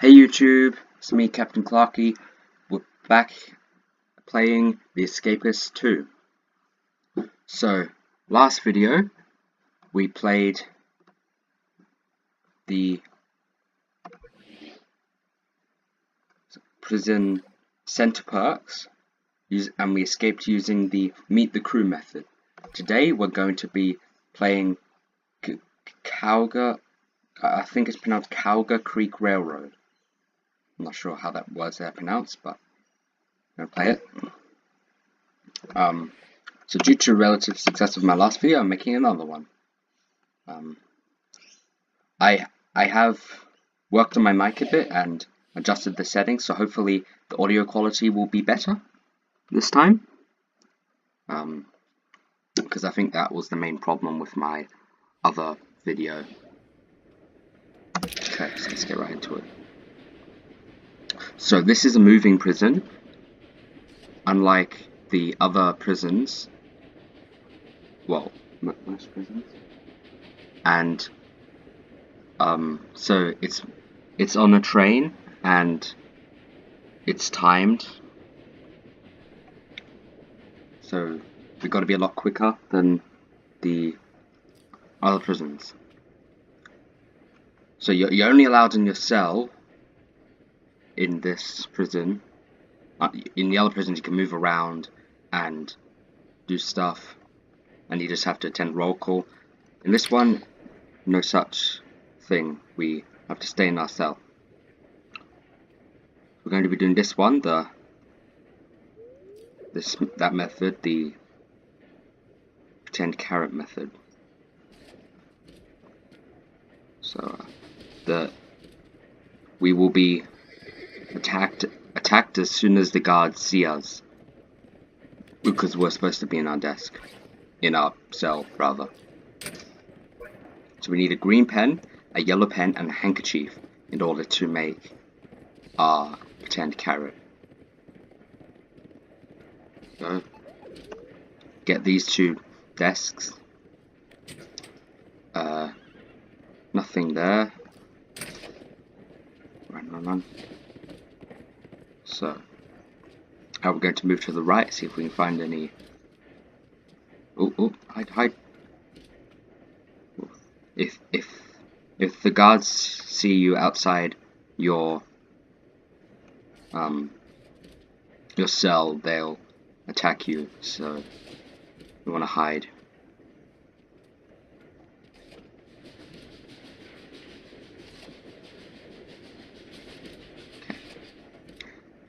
Hey YouTube, it's me Captain Clarky. We're back playing the Escapists 2. So, last video we played the prison center perks and we escaped using the meet the crew method. Today we're going to be playing Cougar, I think it's pronounced Cougar Creek Railroad. I'm not sure how that was pronounced, but I'm going to play it. So due to relative success of my last video, I'm making another one. I have worked on my mic a bit and adjusted the settings, so hopefully the audio quality will be better this time. Because I think that was the main problem with my other video. Okay, so let's get right into it. So this is a moving prison, unlike the other prisons, well, most prisons, and so it's on a train and it's timed, so we've got to be a lot quicker than the other prisons. So you're only allowed in your cell in this prison. In the other prisons you can move around and do stuff, and you just have to attend roll call. In this one, no such thing. We have to stay in our cell. We're going to be doing this one, that method, the pretend carrot method. So we will be attacked as soon as the guards see us, because we're supposed to be in our desk, in our cell rather. So we need a green pen, a yellow pen, and a handkerchief in order to make our pretend carrot. So get these two desks. Nothing there. Run. So, we're going to move to the right, see if we can find any. Hide. If the guards see you outside your cell, they'll attack you. So you want to hide.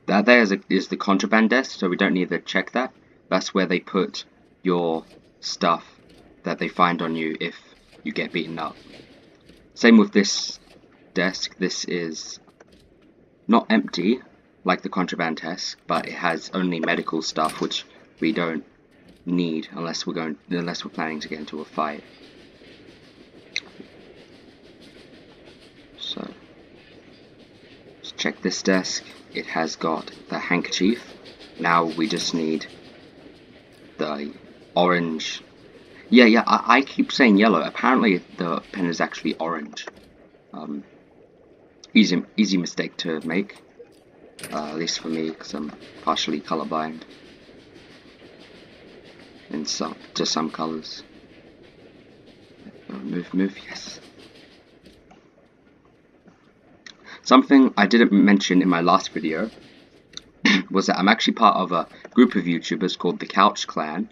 That there is the contraband desk, so we don't need to check that. That's where they put your stuff that they find on you if you get beaten up. Same with this desk. This is not empty like the contraband desk, but it has only medical stuff, which we don't need unless we're planning to get into a fight. So let's check this desk. It has got the handkerchief. Now we just need the orange. Yeah, I keep saying yellow. Apparently the pen is actually orange. Easy mistake to make. At least for me, because I'm partially colorblind to some colors. Move, yes. Something I didn't mention in my last video was that I'm actually part of a group of YouTubers called the Couch Clan.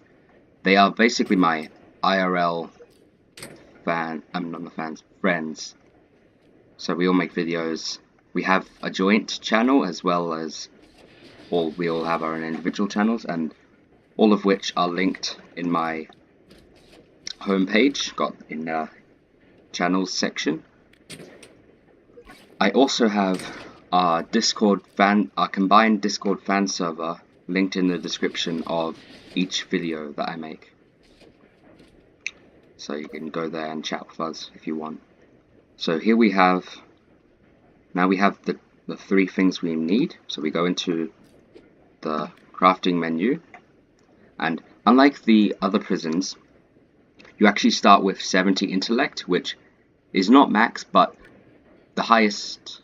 They are basically my IRL friends. So we all make videos. We have a joint channel as well as we all have our own individual channels, and all of which are linked in my homepage, got in the channels section. I also have our combined Discord fan server linked in the description of each video that I make. So you can go there and chat with us if you want. So here we have, now we have the three things we need. So we go into the crafting menu, and unlike the other prisons, you actually start with 70 intellect, which is not max, but the highest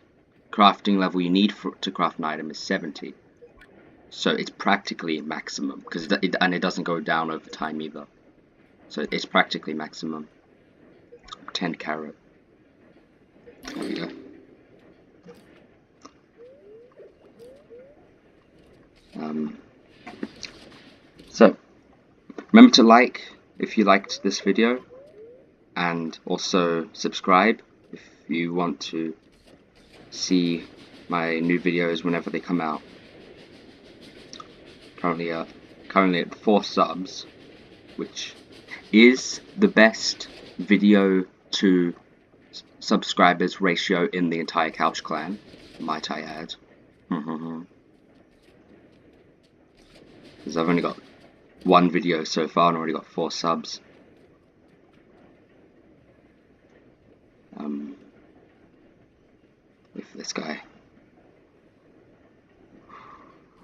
crafting level you need to craft an item is 70. So it's practically maximum, because and it doesn't go down over time either. So it's practically maximum. 10 carat. There we go. So remember to like if you liked this video, and also subscribe if you want to see my new videos whenever they come out. Currently at 4 subs, which is the best video to subscribers ratio in the entire Couch Clan, might I add. Because I've only got 1 video so far and already got 4 subs. With this guy.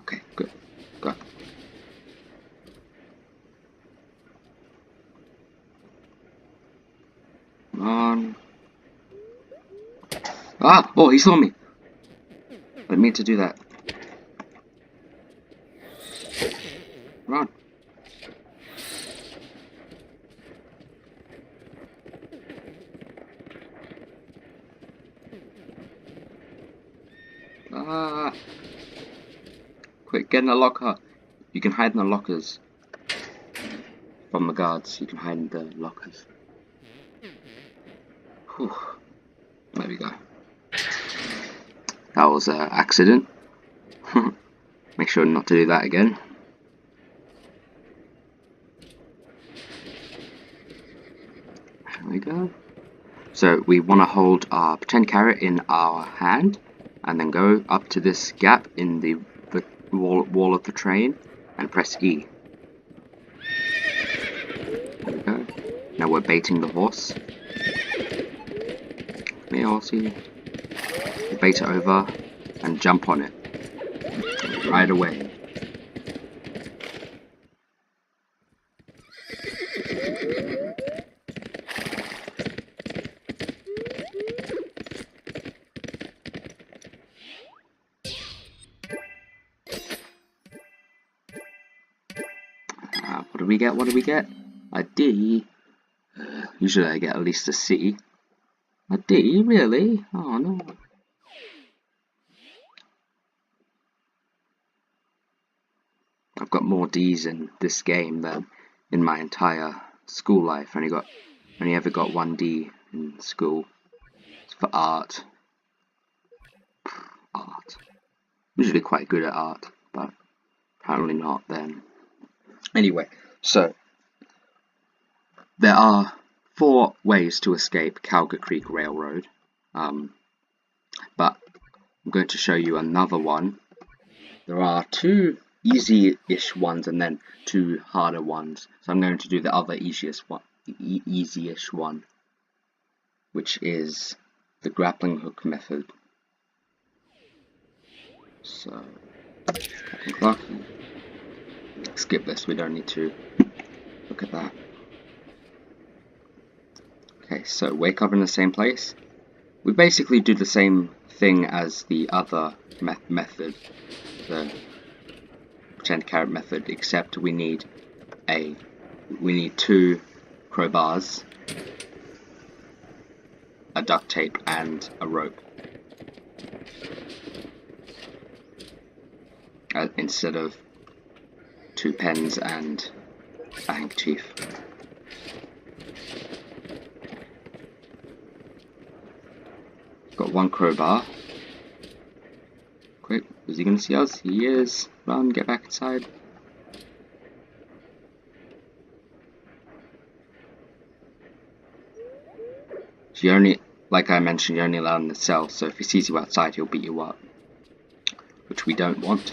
Okay, good. Go. Come on. Ah! Oh, he saw me! I didn't mean to do that. Run. Ah! Quick, get in the locker. You can hide in the lockers. From the guards, you can hide in the lockers. Whew. There we go. That was an accident. Make sure not to do that again. There we go. So we want to hold our 10 carat in our hand, and then go up to this gap in the wall of the train and press E. There we go. Now we're baiting the horse. Come here, horsey. Bait it over and jump on it right away. What do we get? What do we get? A D. Usually I get at least a C. A D? Really? Oh no. I've got more D's in this game than in my entire school life. Only ever got 1 D in school. It's for art. Art. Usually quite good at art, but apparently not then. Anyway, so there are 4 ways to escape Cougar Creek Railroad, but I'm going to show you another one. There are 2 easy-ish ones and then 2 harder ones, so I'm going to do the other easiest one, easy-ish one, which is the grappling hook method. So, clock. Skip this, we don't need to look at that. Okay, so wake up in the same place. We basically do the same thing as the other method, the 10 carat method, except we need 2 crowbars, a duct tape, and a rope. Instead of 2 pens and a handkerchief. Got 1 crowbar. Quick, is he gonna see us? He is. Run, get back inside. So you only, like I mentioned, you're only allowed in the cell, so if he sees you outside, he'll beat you up. Which we don't want.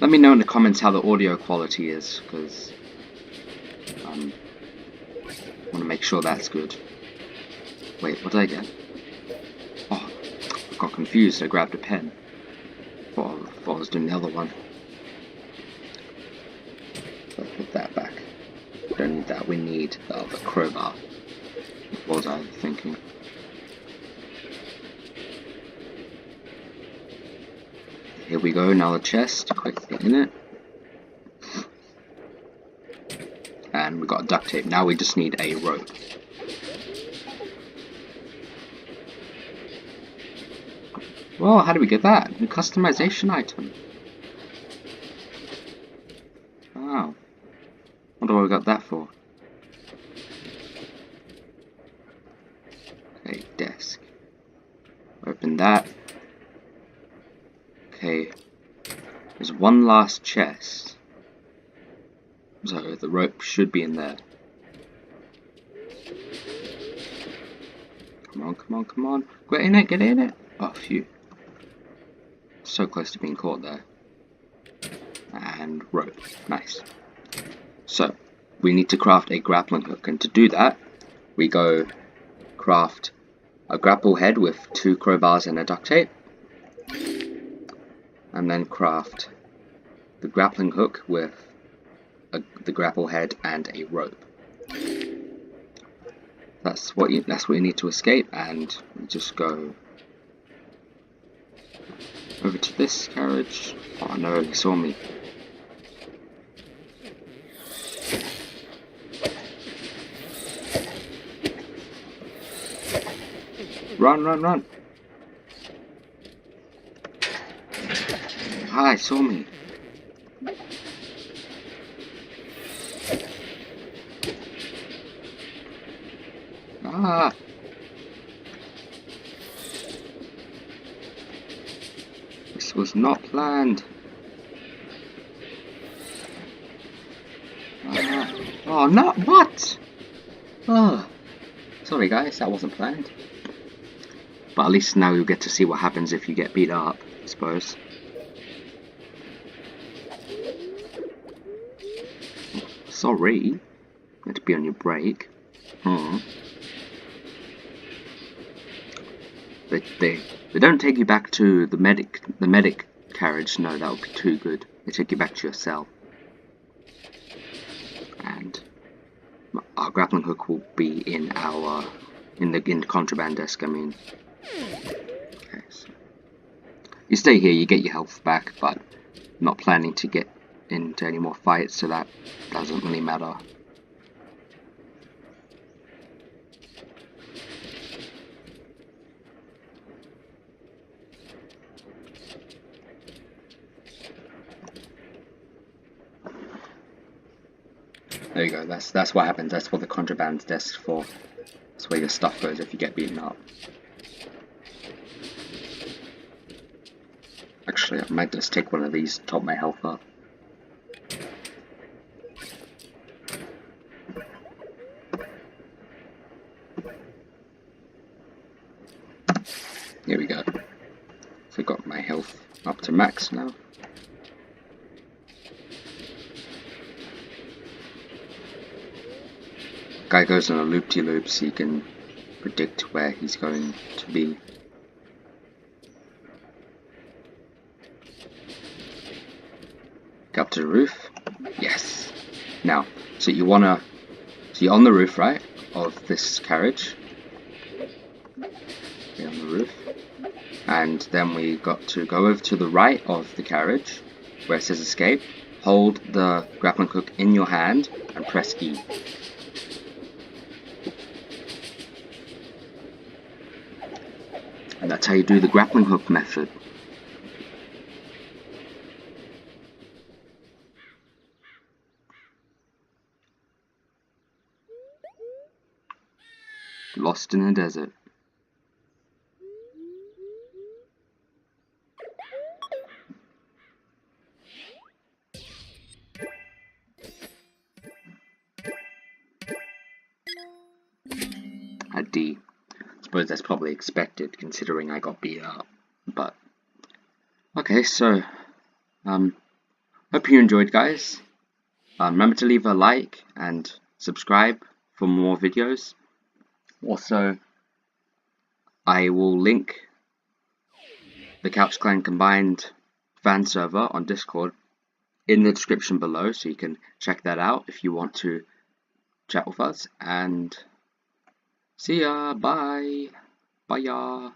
Let me know in the comments how the audio quality is, because Want to make sure that's good. Wait, what did I get? Oh, I got confused. I grabbed a pen. Thought I was doing the other one. So I put that back. Don't need that. We need the other crowbar. What was I thinking? Here we go. Now the chest. Quickly in it. And we got duct tape. Now we just need a rope. Whoa, how do we get that? New customization item. Wow. Wonder what we got that for. Okay, desk. Open that. Okay. There's one last chest. So the rope should be in there. Come on, come on, come on. Get in it, get in it. Oh, phew. So close to being caught there. And rope. Nice. So, we need to craft a grappling hook. And to do that, we go craft a grapple head with 2 crowbars and a duct tape. And then craft the grappling hook with the grapple head and a rope. That's what you need to escape, and we just go over to this carriage. Oh no, he saw me. Run, run, run! Ah, he saw me. Ah! This was not planned. Ah. Oh no! What? Oh, sorry guys, that wasn't planned. But at least now you'll get to see what happens if you get beat up, I suppose. Sorry, meant to be on your break. They don't take you back to the medic carriage. No, that would be too good. They take you back to your cell, and our grappling hook will be in the contraband desk. I mean, okay, so you stay here, you get your health back, but not planning to get into any more fights, so that doesn't really matter. There you go, that's what happens. That's what the contraband desk's for. That's where your stuff goes if you get beaten up. Actually, I might just take one of these to top my health up. Here we go. So I've got my health up to max now. Guy goes on a loop-de-loop so you can predict where he's going to be. Go up to the roof. Yes. Now, so you're on the roof, right, of this carriage. You're on the roof. And then we got to go over to the right of the carriage, where it says escape. Hold the grappling hook in your hand and press E. And that's how you do the grappling hook method. Lost in the desert. A D. I suppose that's probably expected considering I got beat up. But okay, so hope you enjoyed, guys. Remember to leave a like and subscribe for more videos. Also, I will link the Couch Clan Combined fan server on Discord in the description below, so you can check that out if you want to chat with us. And see ya, bye, bye ya.